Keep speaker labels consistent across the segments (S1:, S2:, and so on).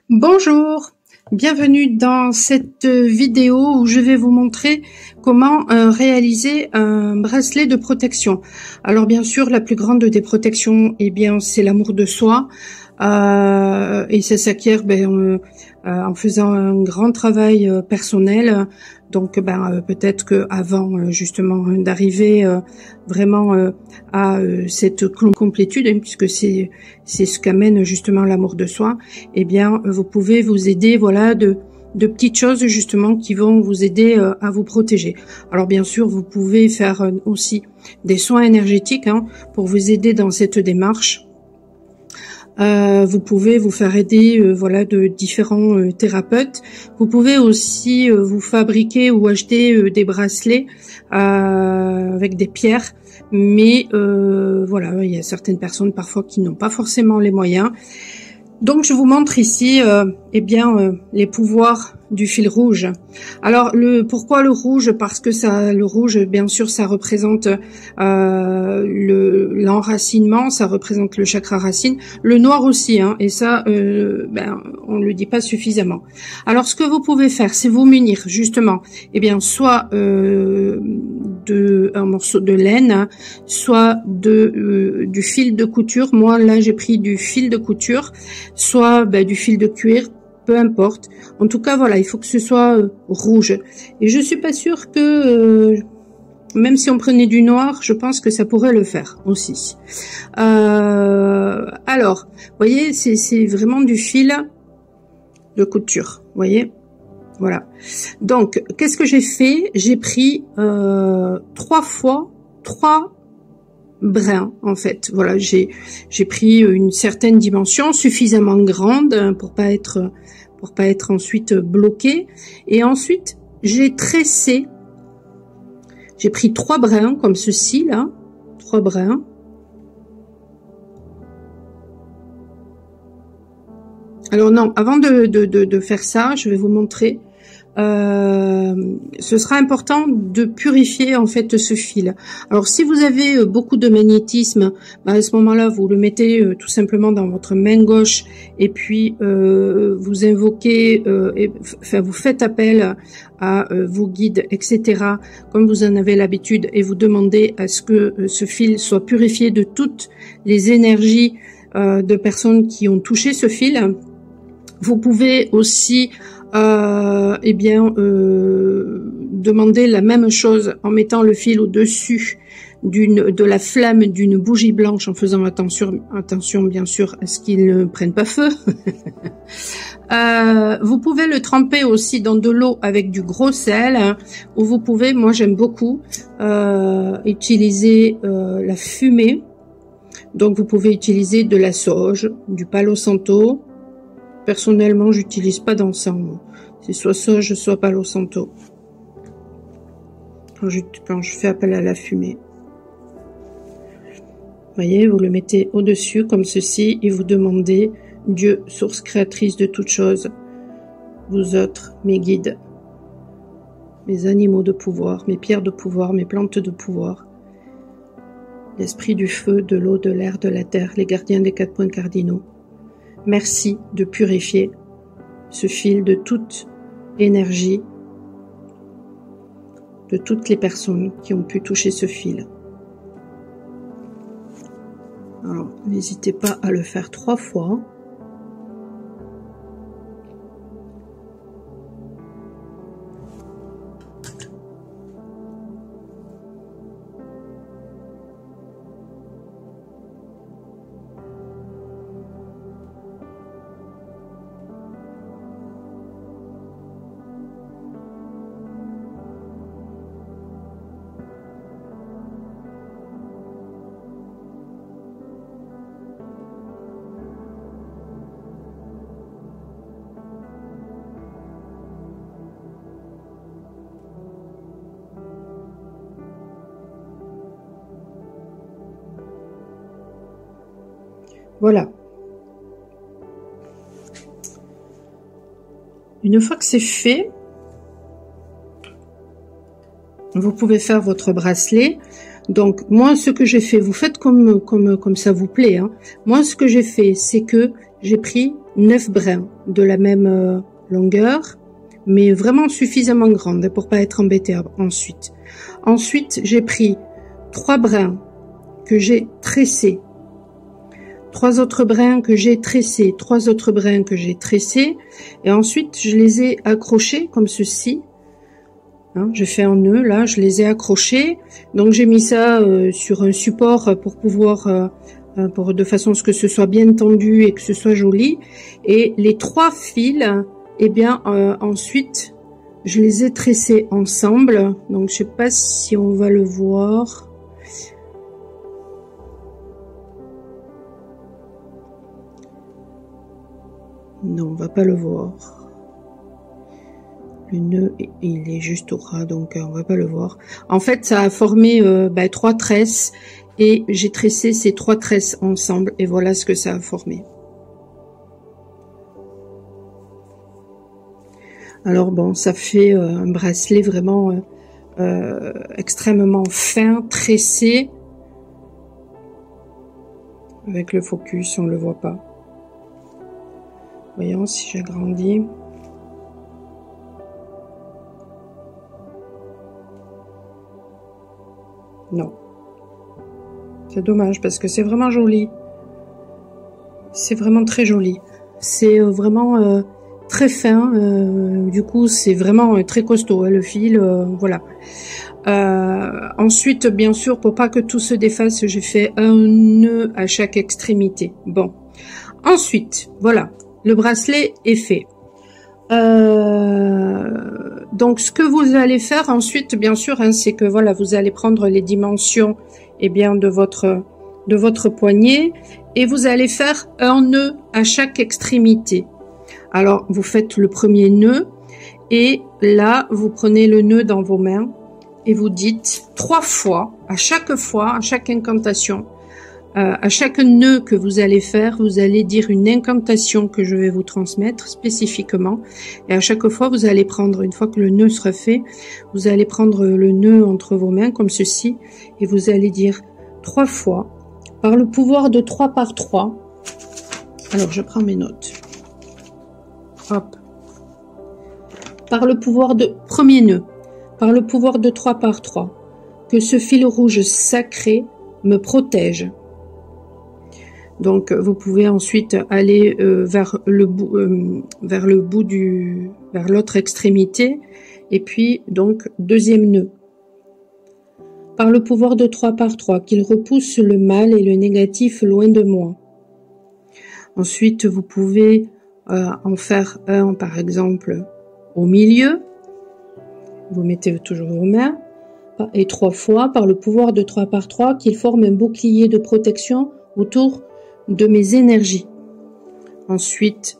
S1: Bonjour, bienvenue dans cette vidéo où je vais vous montrer comment réaliser un bracelet de protection. Alors bien sûr, la plus grande des protections, eh bien, c'est l'amour de soi et ça s'acquiert en faisant un grand travail personnel. Donc peut-être que avant justement d'arriver vraiment à cette complétude, puisque c'est ce qu'amène justement l'amour de soi, eh bien vous pouvez vous aider de petites choses justement qui vont vous aider à vous protéger. Alors bien sûr, vous pouvez faire aussi des soins énergétiques pour vous aider dans cette démarche. Vous pouvez vous faire aider de différents thérapeutes. Vous pouvez aussi vous fabriquer ou acheter des bracelets avec des pierres, mais il y a certaines personnes parfois qui n'ont pas forcément les moyens. Donc je vous montre ici les pouvoirs du fil rouge. Alors pourquoi le rouge? Parce que le rouge, bien sûr, ça représente l'enracinement, ça représente le chakra racine, le noir aussi, et ça on le dit pas suffisamment. Alors ce que vous pouvez faire, c'est vous munir justement, soit un morceau de laine, soit du fil de couture. Moi là j'ai pris du fil de couture, soit du fil de cuir, peu importe. En tout cas voilà, il faut que ce soit rouge. Et je suis pas sûre que même si on prenait du noir, je pense que ça pourrait le faire aussi. Alors, vous voyez, c'est vraiment du fil de couture, vous voyez. Voilà. Donc, qu'est-ce que j'ai fait? J'ai pris 3 fois 3 brins, en fait. Voilà, j'ai pris une certaine dimension suffisamment grande pour pas être ensuite bloqué. Et ensuite, j'ai tressé. J'ai pris 3 brins comme ceci là, 3 brins. Alors non, avant de faire ça, je vais vous montrer. Ce sera important de purifier en fait ce fil. Alors si vous avez beaucoup de magnétisme, à ce moment-là vous le mettez tout simplement dans votre main gauche et puis vous invoquez, vous faites appel à vos guides, etc. comme vous en avez l'habitude, et vous demandez à ce que ce fil soit purifié de toutes les énergies de personnes qui ont touché ce fil. Vous pouvez aussi demander la même chose en mettant le fil au-dessus de la flamme d'une bougie blanche, en faisant attention bien sûr à ce qu'il ne prenne pas feu. Vous pouvez le tremper aussi dans de l'eau avec du gros sel, ou vous pouvez, moi j'aime beaucoup utiliser la fumée. Donc vous pouvez utiliser de la sauge, du palo santo. Personnellement, j'utilise pas d'encens. C'est soit sauge, soit palo santo. Quand je fais appel à la fumée. Vous voyez, vous le mettez au-dessus comme ceci et vous demandez: Dieu, source créatrice de toutes choses, vous autres, mes guides, mes animaux de pouvoir, mes pierres de pouvoir, mes plantes de pouvoir, l'esprit du feu, de l'eau, de l'air, de la terre, les gardiens des 4 points cardinaux. Merci de purifier ce fil de toute énergie, de toutes les personnes qui ont pu toucher ce fil. Alors, n'hésitez pas à le faire 3 fois. Voilà. Une fois que c'est fait, vous pouvez faire votre bracelet. Donc moi, ce que j'ai fait, vous faites comme ça vous plaît. Moi, ce que j'ai fait, c'est que j'ai pris 9 brins de la même longueur, mais vraiment suffisamment grande pour pas être embêtée ensuite. Ensuite, j'ai pris 3 brins que j'ai tressés, 3 autres brins que j'ai tressés, 3 autres brins que j'ai tressés, et ensuite je les ai accrochés comme ceci. Hein, j'ai fait un nœud là, je les ai accrochés. Donc j'ai mis ça sur un support pour pouvoir, de façon à ce que ce soit bien tendu et que ce soit joli. Et les 3 fils, eh bien ensuite je les ai tressés ensemble. Donc je sais pas si on va le voir. Non, on va pas le voir. Le nœud, il est juste au ras, donc on va pas le voir. En fait, ça a formé 3 tresses et j'ai tressé ces 3 tresses ensemble et voilà ce que ça a formé. Alors bon, ça fait un bracelet vraiment extrêmement fin, tressé. Avec le focus, on le voit pas. Voyons si j'agrandis. Non. C'est dommage parce que c'est vraiment joli. C'est vraiment très joli. C'est vraiment très fin. Du coup, c'est vraiment très costaud. Hein, le fil, voilà. Ensuite, bien sûr, pour pas que tout se défasse, j'ai fait un nœud à chaque extrémité. Bon. Ensuite, voilà. Le bracelet est fait. Donc, ce que vous allez faire ensuite, bien sûr, hein, c'est que voilà, vous allez prendre les dimensions, eh bien, de votre poignet et vous allez faire un nœud à chaque extrémité. Alors, vous faites le premier nœud et là, vous prenez le nœud dans vos mains et vous dites 3 fois, à chaque incantation. À chaque nœud que vous allez faire, vous allez dire une incantation que je vais vous transmettre spécifiquement. Et à chaque fois, vous allez prendre, une fois que le nœud sera fait, vous allez prendre le nœud entre vos mains comme ceci. Et vous allez dire 3 fois, par le pouvoir de 3 par 3. Alors, je prends mes notes. Hop. Par le pouvoir de... Premier nœud. Par le pouvoir de 3 par 3. Que ce fil rouge sacré me protège. Donc, vous pouvez ensuite aller vers l'autre extrémité. Et puis, donc, deuxième nœud. Par le pouvoir de 3 par 3, qu'il repousse le mal et le négatif loin de moi. Ensuite, vous pouvez en faire un, par exemple, au milieu. Vous mettez toujours vos mains. Et 3 fois, par le pouvoir de 3 par 3, qu'il forme un bouclier de protection autour de mes énergies. Ensuite,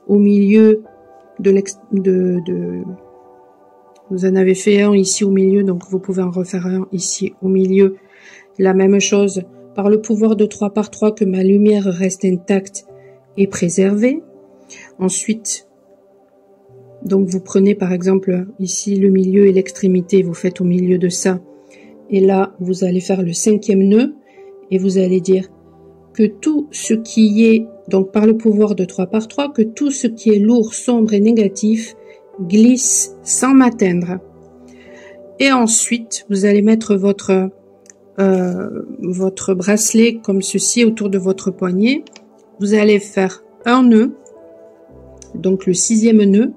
S1: au milieu vous en avez fait un ici au milieu, donc vous pouvez en refaire un ici au milieu. La même chose, par le pouvoir de 3 par 3, que ma lumière reste intacte et préservée. Ensuite, donc vous prenez par exemple ici le milieu et l'extrémité, vous faites au milieu de ça. Et là, vous allez faire le 5e nœud et vous allez dire que tout ce qui est, donc par le pouvoir de 3 par 3, que tout ce qui est lourd, sombre et négatif glisse sans m'atteindre. Et ensuite, vous allez mettre votre bracelet comme ceci autour de votre poignet. Vous allez faire un nœud, donc le 6e nœud.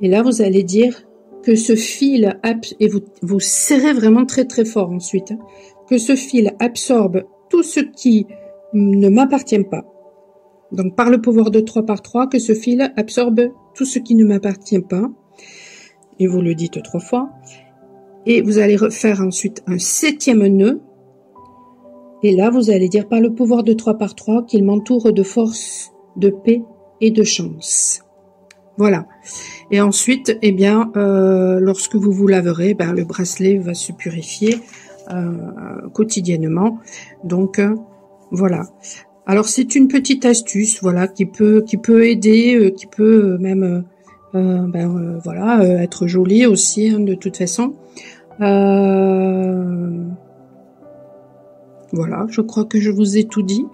S1: Et là, vous allez dire que ce fil, et vous serrez vraiment très très fort ensuite, hein, que ce fil absorbe tout ce qui ne m'appartient pas. Donc, par le pouvoir de 3 par 3, que ce fil absorbe tout ce qui ne m'appartient pas. Et vous le dites 3 fois. Et vous allez refaire ensuite un 7e nœud. Et là, vous allez dire par le pouvoir de 3 par 3 qu'il m'entoure de force, de paix et de chance. Voilà. Et ensuite, eh bien, lorsque vous vous laverez, ben, le bracelet va se purifier quotidiennement. Donc, voilà. Alors c'est une petite astuce, voilà, qui peut aider, qui peut même, voilà, être jolie aussi, hein, de toute façon. Voilà, je crois que je vous ai tout dit.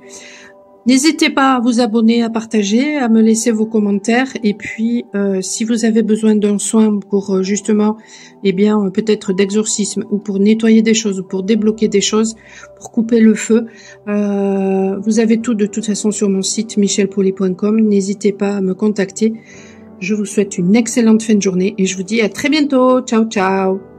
S1: N'hésitez pas à vous abonner, à partager, à me laisser vos commentaires. Et puis, si vous avez besoin d'un soin pour justement, eh bien, peut-être d'exorcisme ou pour nettoyer des choses ou pour débloquer des choses, pour couper le feu, vous avez tout de toute façon sur mon site michelpoly.com. N'hésitez pas à me contacter. Je vous souhaite une excellente fin de journée et je vous dis à très bientôt. Ciao, ciao.